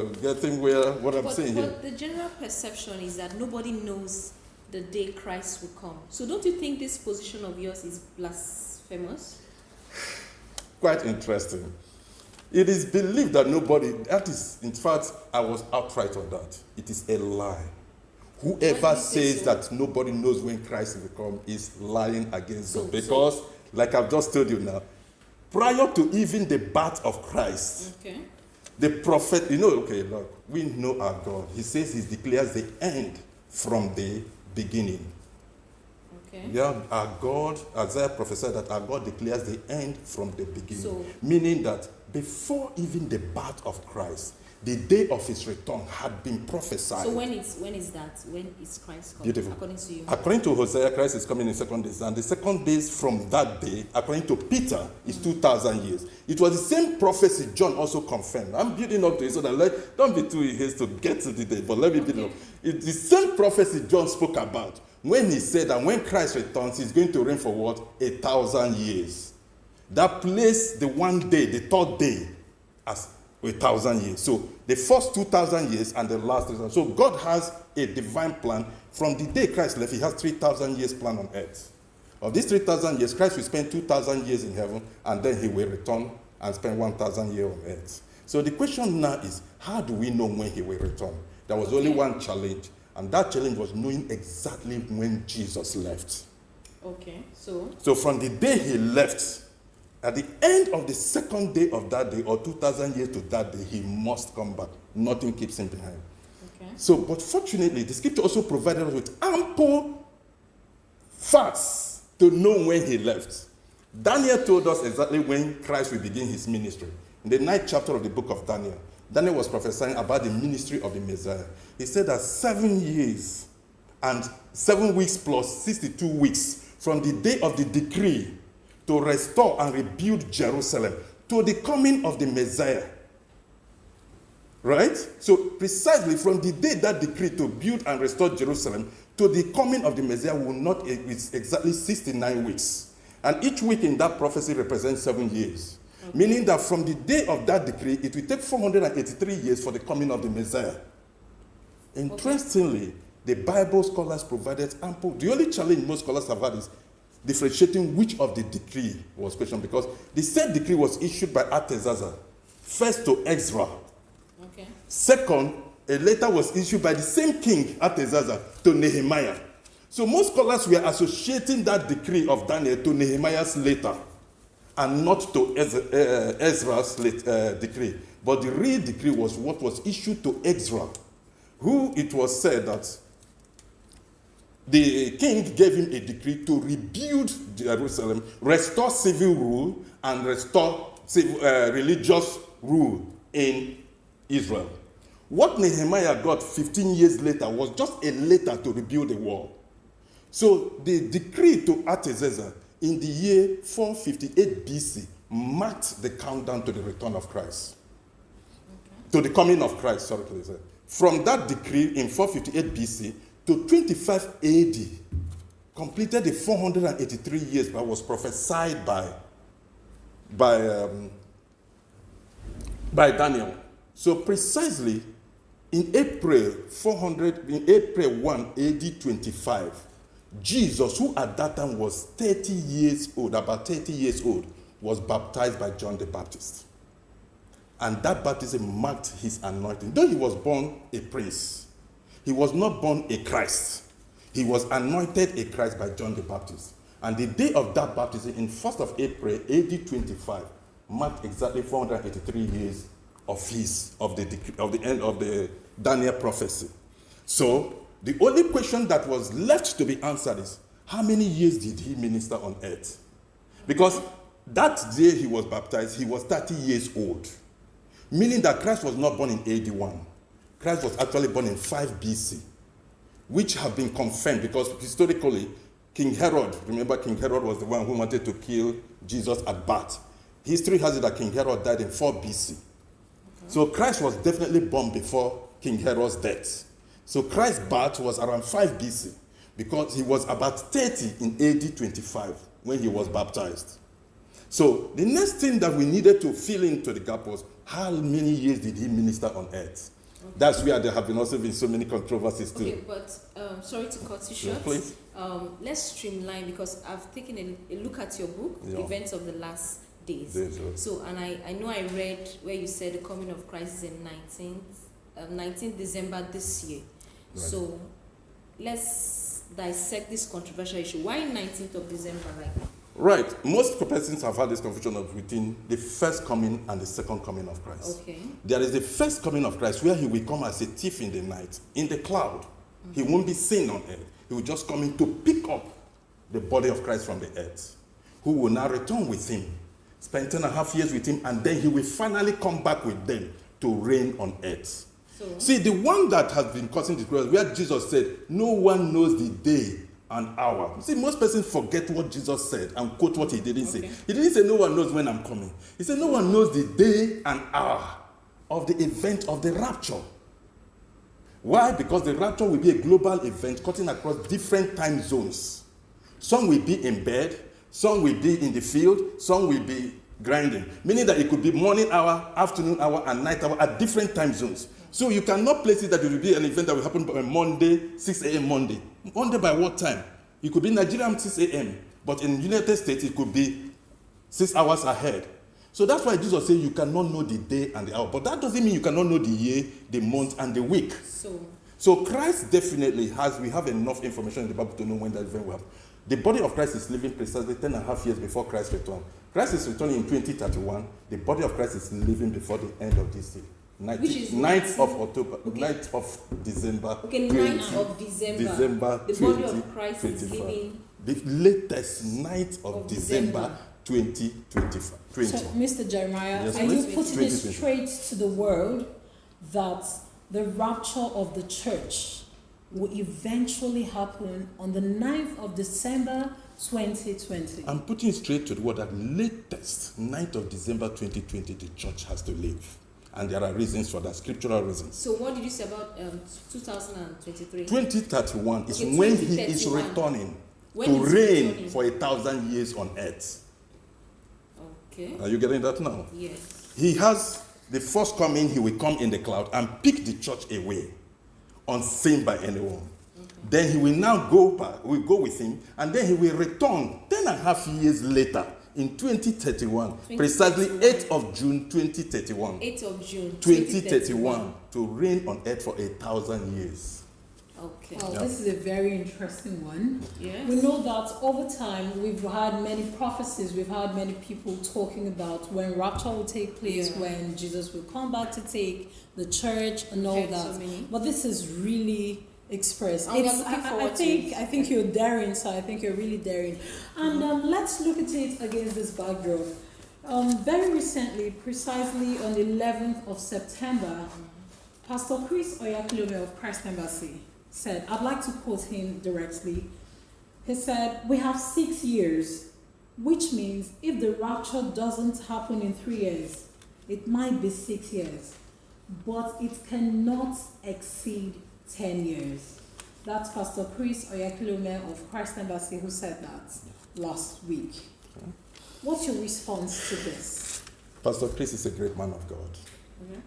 getting where what I'm saying here. But the general perception is that nobody knows the day Christ will come. So don't you think this position of yours is blasphemous? Quite interesting. It is believed that nobody, that is, in fact, I was outright on that. It is a lie. Whoever says that nobody knows when Christ will come is lying against God. Because, like I've just told you now, prior to even the birth of Christ, the prophet, look, we know our God. He says he declares the end from the beginning. Yeah, our God, Isaiah prophesied that our God declares the end from the beginning. Meaning that before even the birth of Christ, the day of his return had been prophesied. So when is that? When is Christ coming? Beautiful. According to you? According to Hosea, Christ is coming in 2 days. And the 2 days from that day, according to Peter, is 2,000 years. It was the same prophecy John also confirmed. I'm building up to it so that don't be too hasty to get to the day, but let me build up. It's the same prophecy John spoke about when he said that when Christ returns, he's going to reign for what? 1,000 years. That placed the one day, the third day, as 1,000 years. So the first 2,000 years and the last 3,000. So God has a divine plan. From the day Christ left, he has 3,000 years plan on earth. Of these 3,000 years, Christ will spend 2,000 years in heaven, and then he will return and spend 1,000 years on earth. So the question now is, how do we know when he will return? There was only one challenge, and that challenge was knowing exactly when Jesus left. So from the day he left, at the end of the second day of that day, or 2,000 years to that day, he must come back. Nothing keeps him behind. So, but fortunately, the scripture also provided us with ample facts to know when he left. Daniel told us exactly when Christ will begin his ministry. In the 9th chapter of the book of Daniel, Daniel was prophesying about the ministry of the Messiah. He said that 7 years and 7 weeks plus 62 weeks from the day of the decree to restore and rebuild Jerusalem to the coming of the Messiah. Right? So precisely from the day that decree to build and restore Jerusalem to the coming of the Messiah will not it's exactly 69 weeks. And each week in that prophecy represents 7 years. Meaning that from the day of that decree, it will take 483 years for the coming of the Messiah. Interestingly, the Bible scholars provided ample. The only challenge most scholars have had is differentiating which of the decree was questioned, because the same decree was issued by Artaxerxes, first to Ezra. Second, a letter was issued by the same king, Artaxerxes, to Nehemiah. So most scholars were associating that decree of Daniel to Nehemiah's letter and not to Ezra's decree. But the real decree was what was issued to Ezra, who it was said that the king gave him a decree to rebuild Jerusalem, restore civil rule, and restore religious rule in Israel. What Nehemiah got 15 years later was just a letter to rebuild the wall. So the decree to Artaxerxes in the year 458 BC marked the countdown to the return of Christ. To the coming of Christ, sorry to say. From that decree in 458 BC to 25 AD, completed the 483 years that was prophesied by Daniel. So precisely in April 1 AD 25, Jesus, who at that time was 30 years old, about 30 years old, was baptized by John the Baptist. And that baptism marked his anointing. Though he was born a prince, he was not born a Christ. He was anointed a Christ by John the Baptist. And the day of that baptism, in 1st of April, AD 25, marked exactly 483 years of the end of the Daniel prophecy. So the only question that was left to be answered is, how many years did he minister on earth? Because that day he was baptized, he was 30 years old. Meaning that Christ was not born in AD 1. Christ was actually born in 5 BC, which have been confirmed because historically, King Herod, remember King Herod was the one who wanted to kill Jesus at birth. History has it that King Herod died in 4 BC. So Christ was definitely born before King Herod's death. So Christ's birth was around 5 BC because he was about 30 in AD 25 when he was baptized. So the next thing that we needed to fill into the gap was, How many years did he minister on earth? Okay. That's where there have been also been so many controversies too. Okay, but sorry to cut you short. Yeah, please. Let's streamline, because I've taken a look at your book, Yeah. Events of the Last Days. So, and I know I read where you said the coming of Christ is in 19th December this year. Right. So let's dissect this controversial issue. Why 19th of December? Right. Most persons have had this confusion of between the first coming and the second coming of Christ. Okay. There is the first coming of Christ where he will come as a thief in the night, in the cloud. Mm-hmm. He won't be seen on earth. He will just come in to pick up the body of Christ from the earth, who will now return with him, spend 10.5 years with him, and then he will finally come back with them to reign on earth. So, see, the one that has been causing the quarrel, where Jesus said, no one knows the day and hour. See, most persons forget what Jesus said and quote what he didn't say. He didn't say no one knows when I'm coming. He said no one knows the day and hour of the event of the rapture. Why? Because the rapture will be a global event cutting across different time zones. Some will be in bed, some will be in the field, some will be grinding. Meaning that it could be morning hour, afternoon hour, and night hour at different time zones. So you cannot place it that it will be an event that will happen on Monday, 6 a.m. Monday. Monday by what time? It could be Nigeria 6 a.m. But in the United States, it could be 6 hours ahead. So that's why Jesus said you cannot know the day and the hour. But that doesn't mean you cannot know the year, the month, and the week. So Christ definitely we have enough information in the Bible to know when that event will happen. The body of Christ is living precisely 10.5 years before Christ's return. Christ is returning in 2031. The body of Christ is living before the end of this year. 9th of October, okay. 9th of December. Okay, 9th of December. The body of Christ is living. The latest 9th of December 2025. So, Mr. Jeremiah, yes, are you putting it straight to the world that the rapture of the church will eventually happen on the 9th of December 2020? I'm putting it straight to the world that latest 9th of December 2020 the church has to live. And there are reasons for that, scriptural reasons. So what did you say about 2023? 2031 is when he is returning to reign for 1,000 years on earth. Okay. Are you getting that now? Yes. He has the first coming, he will come in the cloud and pick the church away, unseen by anyone. Okay. Then he will now go back, we'll go with him, and then he will return 10.5 years later. In 2031, precisely 8th of June 2031. 8th of June 2031 to reign on earth for 1,000 years. Okay. Well, this is a very interesting one. Yes. We know that over time we've had many prophecies, we've had many people talking about when rapture will take place, when Jesus will come back to take the church and all that. So but this is really express. I think you're daring, so I think you're really daring. And let's look at it against this backdrop. Very recently, precisely on the 11th of September, Pastor Chris Oyakhilome of Christ Embassy said, I'd like to quote him directly. He said, we have 6 years, which means if the rapture doesn't happen in 3 years, it might be 6 years, but it cannot exceed 10 years. That's Pastor Chris Oyakhilome of Christ Embassy who said that last week. Okay. What's your response to this? Pastor Chris is a great man of God. Mm-hmm.